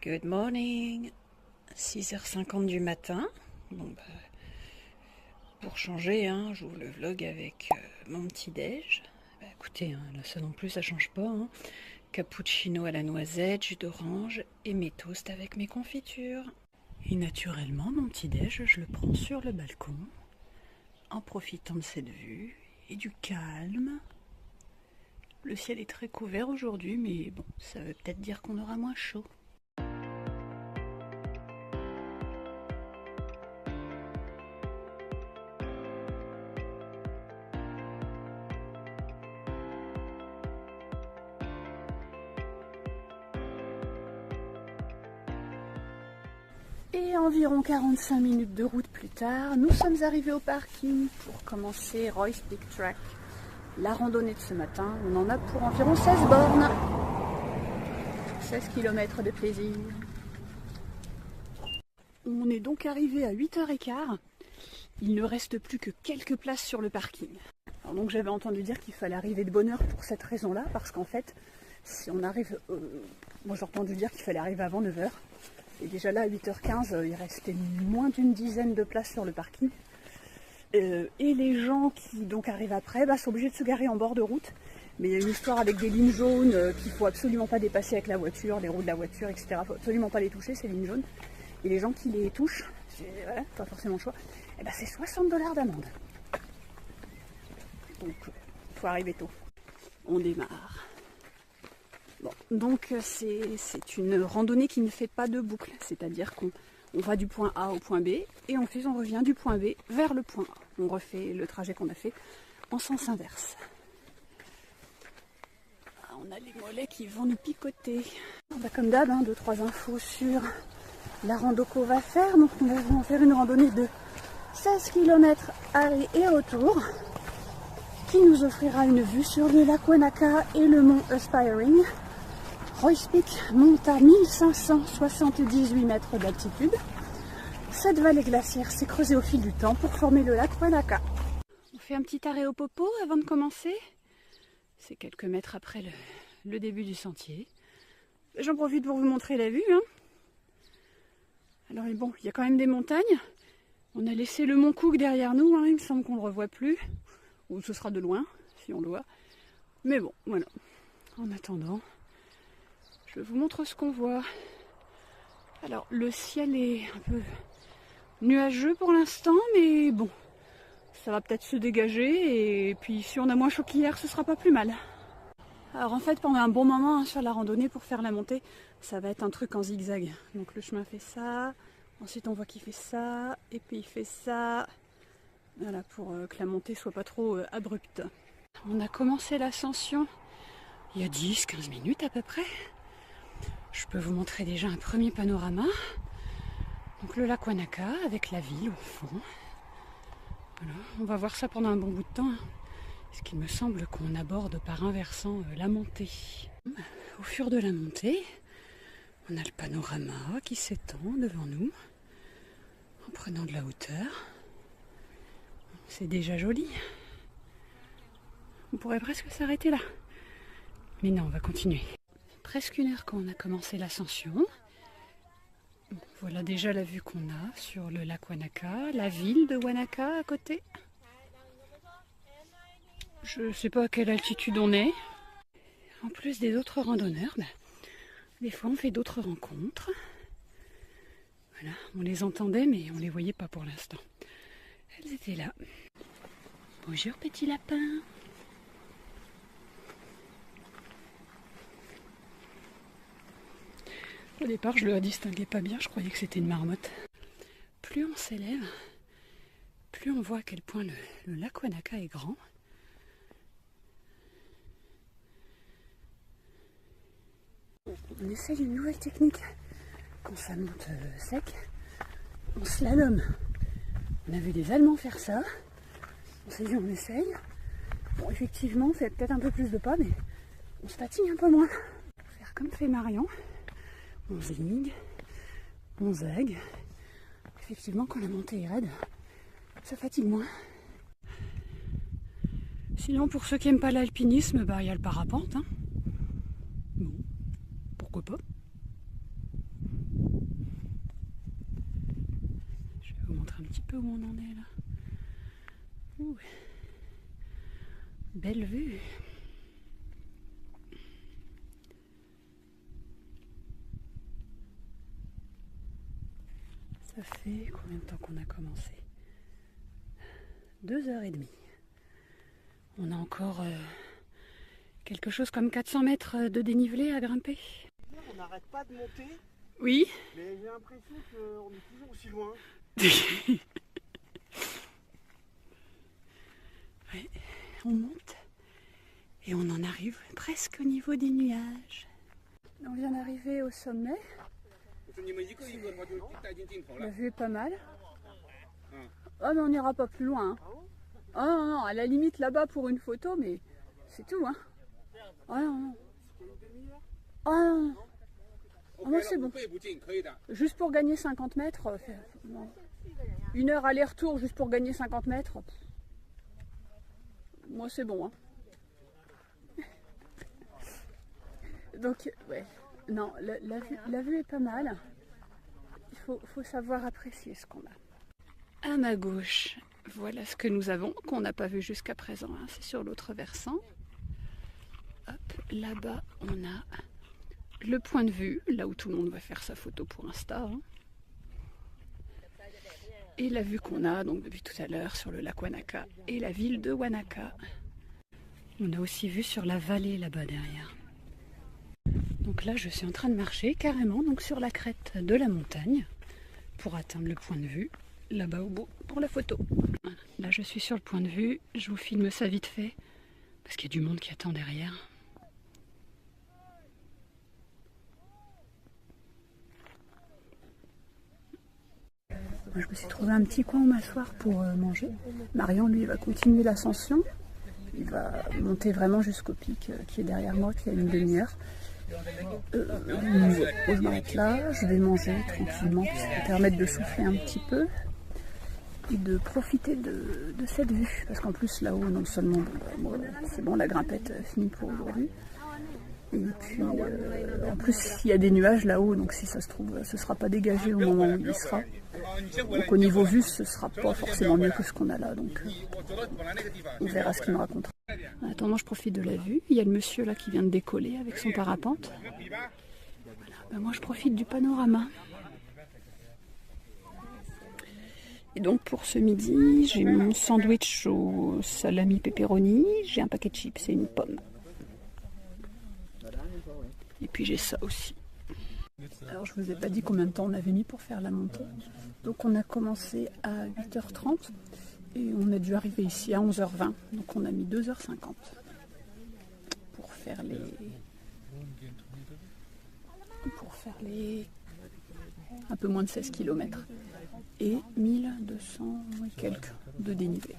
Good morning, 6h50 du matin. Bon bah, pour changer, j'ouvre le vlog avec mon petit déj. Bah, écoutez, là ça non plus ça change pas. Cappuccino à la noisette, jus d'orange et mes toasts avec mes confitures. Et naturellement, mon petit déj, je le prends sur le balcon, en profitant de cette vue et du calme. Le ciel est très couvert aujourd'hui, mais bon, ça veut peut-être dire qu'on aura moins chaud. Et environ 45 minutes de route plus tard, nous sommes arrivés au parking pour commencer Roy's Peak Track. La randonnée de ce matin, on en a pour environ 16 bornes. 16 km de plaisir. On est donc arrivé à 8h15. Il ne reste plus que quelques places sur le parking. Alors donc j'avais entendu dire qu'il fallait arriver de bonne heure pour cette raison-là, parce qu'en fait, si on arrive... moi j'ai entendu dire qu'il fallait arriver avant 9h. Et déjà là, à 8h15, il restait moins d'une dizaine de places sur le parking. Et les gens qui donc arrivent après sont obligés de se garer en bord de route. Mais il y a une histoire avec des lignes jaunes qu'il ne faut absolument pas dépasser avec la voiture, les roues de la voiture, etc. Il ne faut absolument pas les toucher, ces lignes jaunes. Et les gens qui les touchent, voilà, pas forcément le choix, c'est $60 d'amende. Donc, il faut arriver tôt. On démarre. Bon, donc c'est une randonnée qui ne fait pas de boucle, c'est-à-dire qu'on va du point A au point B et ensuite on revient du point B vers le point A. On refait le trajet qu'on a fait en sens inverse. On a les mollets qui vont nous picoter. Comme d'hab, 2-3 infos sur la rando qu'on va faire. Donc on va en faire une randonnée de 16 km aller et retour qui nous offrira une vue sur le lac Wanaka et le mont Aspiring. Roy's Peak monte à 1578 mètres d'altitude. Cette vallée glaciaire s'est creusée au fil du temps pour former le lac Wanaka. On fait un petit arrêt au popo avant de commencer. C'est quelques mètres après le début du sentier. J'en profite pour vous montrer la vue. Alors bon, il y a quand même des montagnes. On a laissé le mont Cook derrière nous. Il me semble qu'on ne le revoit plus. Ou ce sera de loin, si on le voit. Mais bon, voilà. En attendant... je vous montre ce qu'on voit. Alors, le ciel est un peu nuageux pour l'instant, mais bon, ça va peut-être se dégager. Et puis, si on a moins chaud qu'hier, ce sera pas plus mal. Alors, en fait, pendant un bon moment sur la randonnée, pour faire la montée, ça va être un truc en zigzag. Donc, le chemin fait ça. Ensuite, on voit qu'il fait ça. Et puis, il fait ça. Voilà, pour que la montée soit pas trop abrupte. On a commencé l'ascension il y a 10-15 minutes à peu près. Je peux vous montrer déjà un premier panorama. Donc le lac Wanaka avec la ville au fond. Voilà, on va voir ça pendant un bon bout de temps. Parce qu'il me semble qu'on aborde par un versant la montée. Au fur de la montée, on a le panorama qui s'étend devant nous. En prenant de la hauteur. C'est déjà joli. On pourrait presque s'arrêter là. Mais non, on va continuer. Presque une heure qu'on a commencé l'ascension. Voilà déjà la vue qu'on a sur le lac Wanaka, la ville de Wanaka à côté. Je ne sais pas à quelle altitude on est. En plus des autres randonneurs, des fois on fait d'autres rencontres. Voilà, on les entendait mais on ne les voyait pas pour l'instant. Elles étaient là. Bonjour petit lapin. Au départ, je le distinguais pas bien, je croyais que c'était une marmotte. Plus on s'élève, plus on voit à quel point le lac Wanaka est grand. On essaye une nouvelle technique. Quand ça monte sec, on slalom. On a vu des Allemands faire ça. On s'est dit on essaye. Bon, effectivement, on fait peut-être un peu plus de pas, mais on se fatigue un peu moins. On va faire comme fait Marion. On zigue, on zague. Effectivement, quand la montée est raide, ça fatigue moins. Sinon, pour ceux qui n'aiment pas l'alpinisme, bah, y a le parapente. Hein. Bon, pourquoi pas. Je vais vous montrer un petit peu où on en est là. Ouh. Belle vue. Ça fait combien de temps qu'on a commencé? 2h30. On a encore quelque chose comme 400 mètres de dénivelé à grimper. On n'arrête pas de monter. Oui. Mais j'ai l'impression qu'on est toujours aussi loin. Ouais, on monte et on en arrive presque au niveau des nuages. On vient d'arriver au sommet. La vue est pas mal. Oh mais on n'ira pas plus loin. Hein. Oh non, non, à la limite là-bas pour une photo, mais c'est tout. Hein. Oh non, non. Oh non, non. Oh, moi c'est bon. Juste pour gagner 50 mètres, une heure aller-retour juste pour gagner 50 mètres, moi c'est bon. Hein. Donc, ouais, non, la vue est pas mal. Il faut savoir apprécier ce qu'on a. À ma gauche, voilà ce que nous avons, qu'on n'a pas vu jusqu'à présent. Hein. C'est sur l'autre versant. Hop, là-bas, on a le point de vue, là où tout le monde va faire sa photo pour Insta. Hein. Et la vue qu'on a donc depuis tout à l'heure sur le lac Wanaka et la ville de Wanaka. On a aussi vu sur la vallée là-bas derrière. Donc là, je suis en train de marcher carrément donc sur la crête de la montagne pour atteindre le point de vue là-bas au bout pour la photo. Voilà. Là, je suis sur le point de vue. Je vous filme ça vite fait parce qu'il y a du monde qui attend derrière. Moi, je me suis trouvé un petit coin où m'asseoir pour manger. Marion, lui, va continuer l'ascension. Il va monter vraiment jusqu'au pic qui est derrière moi, qui a une demi-heure. Je m'arrête là, je vais manger tranquillement, ça va permettre de souffler un petit peu et de profiter de cette vue. Parce qu'en plus, là-haut, non seulement, c'est bon, la grimpette finit pour aujourd'hui. Et puis, en plus, il y a des nuages là-haut, donc si ça se trouve, ce ne sera pas dégagé au moment où il sera. Donc au niveau vue, ce ne sera pas forcément mieux que ce qu'on a là. Donc on verra ce qu'il me racontera. En attendant, je profite de la vue. Il y a le monsieur là qui vient de décoller avec son parapente. Voilà. Ben, moi, je profite du panorama. Et donc pour ce midi, j'ai mon sandwich au salami pepperoni, j'ai un paquet de chips et une pomme. Et puis j'ai ça aussi. Alors je ne vous ai pas dit combien de temps on avait mis pour faire la montée. Donc on a commencé à 8h30 et on a dû arriver ici à 11h20. Donc on a mis 2h50 pour faire les un peu moins de 16 km et 1200 et quelques de dénivelé.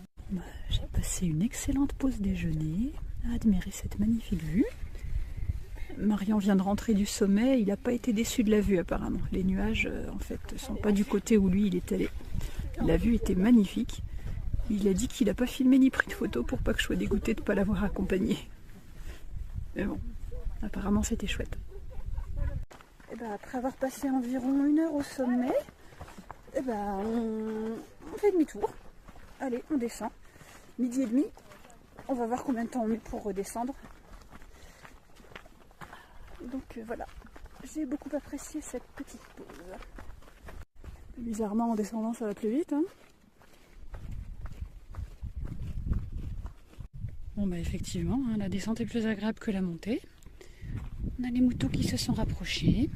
J'ai passé une excellente pause déjeuner à admirer cette magnifique vue. Marion vient de rentrer du sommet, il n'a pas été déçu de la vue apparemment. Les nuages en fait ne sont pas du côté où lui il est allé. La vue était magnifique. Il a dit qu'il n'a pas filmé ni pris de photos pour pas que je sois dégoûtée de ne pas l'avoir accompagné. Mais bon, apparemment c'était chouette. Et ben, après avoir passé environ 1 heure au sommet, et ben, on fait demi-tour. Allez, on descend. 12h30. On va voir combien de temps on met pour redescendre. Donc voilà, j'ai beaucoup apprécié cette petite pause. Bizarrement, en descendant, ça va plus vite. Hein. Bon bah effectivement, hein, la descente est plus agréable que la montée. On a les moutons qui se sont rapprochés.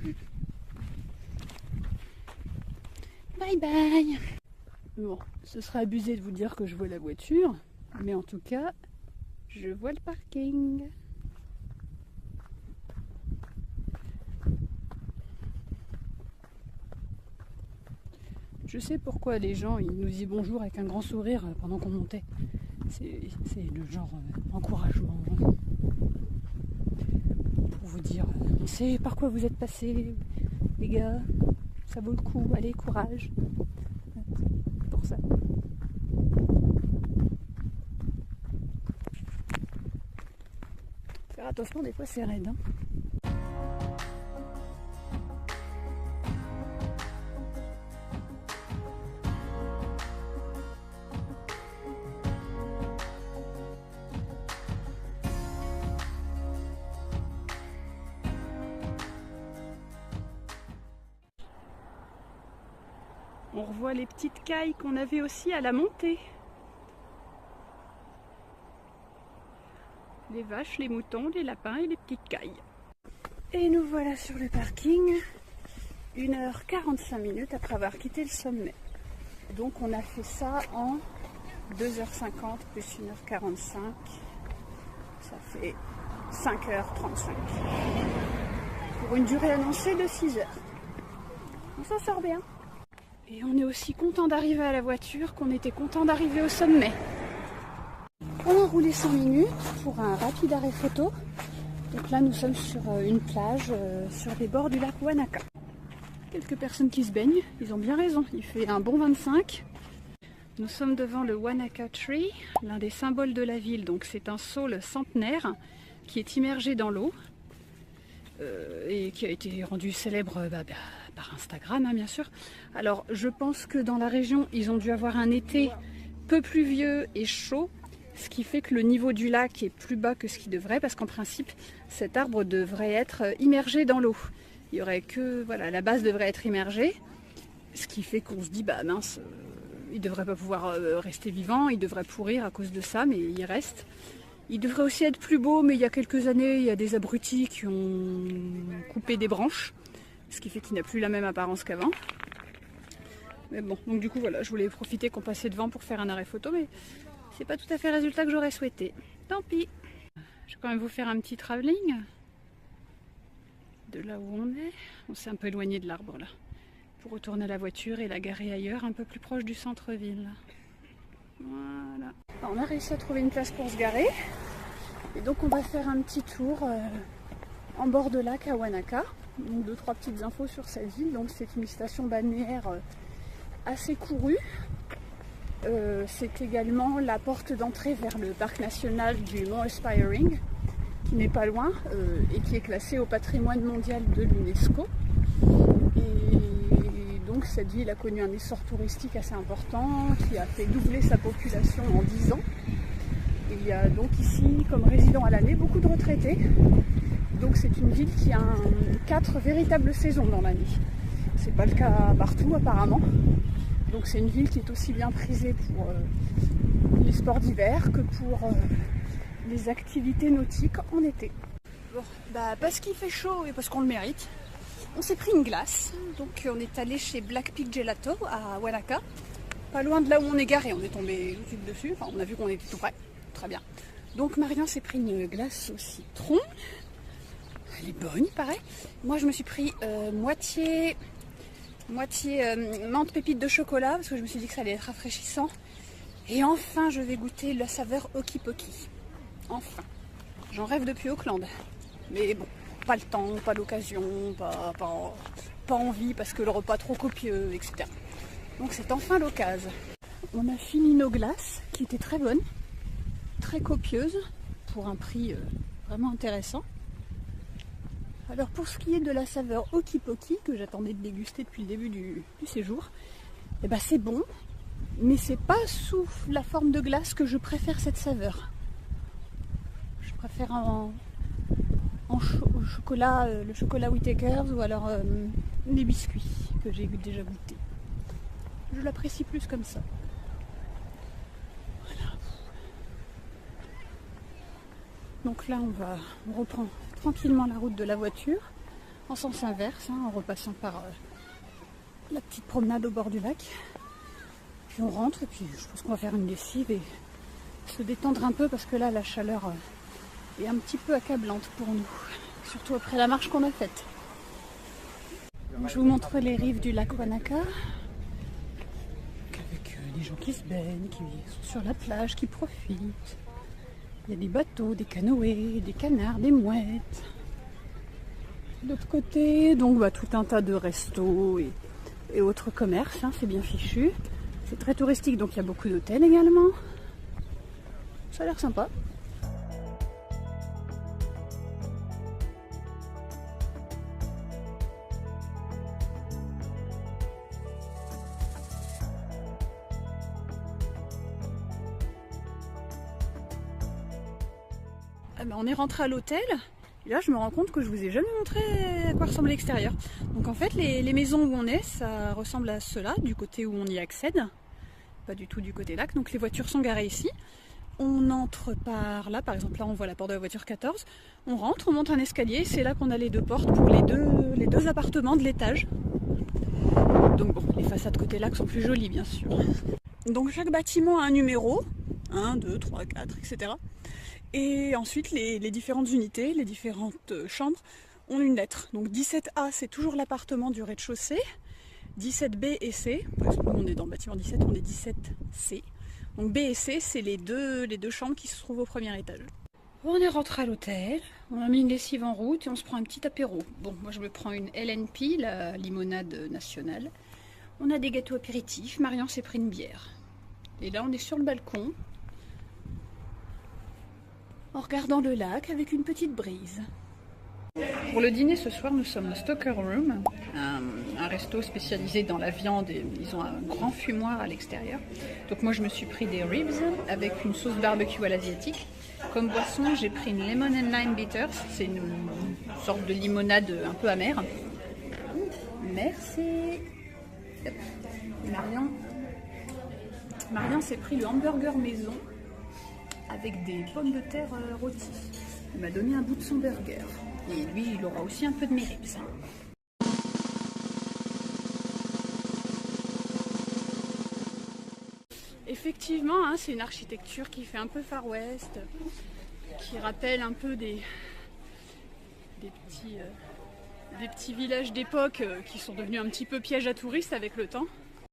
Bye bye. Bon, ce serait abusé de vous dire que je vois la voiture, mais en tout cas, je vois le parking. Je sais pourquoi les gens ils nous disent bonjour avec un grand sourire pendant qu'on montait. C'est le genre encouragement. Pour vous dire, on sait par quoi vous êtes passés, les gars. Ça vaut le coup, allez, courage. Pour ça. Faire attention, des fois c'est raide. Hein. On revoit les petites cailles qu'on avait aussi à la montée. Les vaches, les moutons, les lapins et les petites cailles. Et nous voilà sur le parking, 1h45 après avoir quitté le sommet. Donc on a fait ça en 2h50 plus 1h45. Ça fait 5h35. Pour une durée annoncée de 6h. On s'en sort bien. Et on est aussi content d'arriver à la voiture qu'on était content d'arriver au sommet. On a roulé 5 minutes pour un rapide arrêt photo. Donc là nous sommes sur une plage sur les bords du lac Wanaka. Quelques personnes qui se baignent, ils ont bien raison, il fait un bon 25. Nous sommes devant le Wanaka Tree, l'un des symboles de la ville. Donc c'est un saule centenaire qui est immergé dans l'eau et qui a été rendu célèbre par Instagram hein, bien sûr. Alors je pense que dans la région ils ont dû avoir un été peu pluvieux et chaud, ce qui fait que le niveau du lac est plus bas que ce qu'il devrait, parce qu'en principe cet arbre devrait être immergé dans l'eau. Il y aurait que, voilà, la base devrait être immergée, ce qui fait qu'on se dit bah mince, il devrait pas pouvoir rester vivant, il devrait pourrir à cause de ça, mais il reste. Il devrait aussi être plus beau, mais il y a quelques années, il y a des abrutis qui ont coupé des branches, ce qui fait qu'il n'a plus la même apparence qu'avant. Mais bon, donc du coup voilà, je voulais profiter qu'on passait devant pour faire un arrêt photo, mais c'est pas tout à fait le résultat que j'aurais souhaité. Tant pis. Je vais quand même vous faire un petit travelling de là où on est. On s'est un peu éloigné de l'arbre là, pour retourner à la voiture et la garer ailleurs, un peu plus proche du centre-ville. Voilà. Alors, on a réussi à trouver une place pour se garer. Et donc on va faire un petit tour en bord de lac à Wanaka. Donc 2-3 petites infos sur cette ville. Donc c'est une station balnéaire assez courue. C'est également la porte d'entrée vers le parc national du Mont Aspiring, qui n'est pas loin et qui est classé au patrimoine mondial de l'UNESCO. Et donc cette ville a connu un essor touristique assez important, qui a fait doubler sa population en 10 ans. Et il y a donc ici, comme résidents à l'année, beaucoup de retraités. Donc c'est une ville qui a 4 véritables saisons dans l'année. C'est pas le cas partout apparemment. Donc c'est une ville qui est aussi bien prisée pour les sports d'hiver que pour les activités nautiques en été. Bon, parce qu'il fait chaud et parce qu'on le mérite, on s'est pris une glace. Donc on est allé chez Black Pig Gelato à Wanaka, pas loin de là où on est garé. On est tombé tout de suite dessus, enfin on a vu qu'on était tout près, très bien. Donc Marion s'est pris une glace au citron. Elle est bonne, il paraît. Moi je me suis pris moitié menthe pépite de chocolat, parce que je me suis dit que ça allait être rafraîchissant. Et enfin, je vais goûter la saveur Okipoki. Enfin. J'en rêve depuis Auckland. Mais bon, pas le temps, pas l'occasion, pas envie, parce que le repas trop copieux, etc. Donc c'est enfin l'occasion. On a fini nos glaces, qui étaient très bonnes, très copieuses, pour un prix vraiment intéressant. Alors pour ce qui est de la saveur Okipoki, que j'attendais de déguster depuis le début du séjour, eh ben c'est bon, mais c'est pas sous la forme de glace que je préfère cette saveur. Je préfère chocolat, le chocolat Whittaker's ou alors les biscuits que j'ai déjà goûté. Je l'apprécie plus comme ça. Voilà. Donc là on reprend tranquillement la route de la voiture en sens inverse, hein, en repassant par la petite promenade au bord du lac. Puis on rentre et puis je pense qu'on va faire une lessive et se détendre un peu parce que là la chaleur est un petit peu accablante pour nous. Surtout après la marche qu'on a faite. Je vous montre les rives du lac Wanaka. Avec des gens qui se baignent, qui sont sur la plage, qui profitent. Il y a des bateaux, des canoës, des canards, des mouettes. De l'autre côté, donc tout un tas de restos et autres commerces, hein, c'est bien fichu. C'est très touristique, donc il y a beaucoup d'hôtels également. Ça a l'air sympa. Ah ben, on est rentré à l'hôtel. Et là, je me rends compte que je vous ai jamais montré à quoi ressemble l'extérieur. Donc en fait, les maisons où on est, ça ressemble à cela, du côté où on y accède. Pas du tout du côté lac. Donc les voitures sont garées ici. On entre par là, par exemple là on voit la porte de la voiture 14. On rentre, on monte un escalier, c'est là qu'on a les deux portes pour les deux appartements de l'étage. Donc bon, les façades côté lac sont plus jolies bien sûr. Donc chaque bâtiment a un numéro, 1, 2, 3, 4, etc. Et ensuite, les différentes unités, les différentes chambres ont une lettre. Donc 17A, c'est toujours l'appartement du rez-de-chaussée. 17B et C, par exemple, nous on est dans le bâtiment 17, on est 17C. Donc B et C, c'est les deux chambres qui se trouvent au premier étage. On est rentré à l'hôtel, on a mis une lessive en route et on se prend un petit apéro. Bon, moi je me prends une LNP, la limonade nationale. On a des gâteaux apéritifs, Marion s'est pris une bière. Et là on est sur le balcon, en regardant le lac avec une petite brise. Pour le dîner ce soir, nous sommes au Stoker Room, un resto spécialisé dans la viande et ils ont un grand fumoir à l'extérieur. Donc moi je me suis pris des ribs avec une sauce barbecue à l'asiatique. Comme boisson, j'ai pris une lemon and lime bitters, c'est une sorte de limonade un peu amère. Merci. Marion s'est pris le hamburger maison avec des pommes de terre rôties. Il m'a donné un bout de son burger. Et lui, il aura aussi un peu de mes ribs. Effectivement, hein, c'est une architecture qui fait un peu Far West, qui rappelle un peu des petits villages d'époque qui sont devenus un petit peu pièges à touristes avec le temps.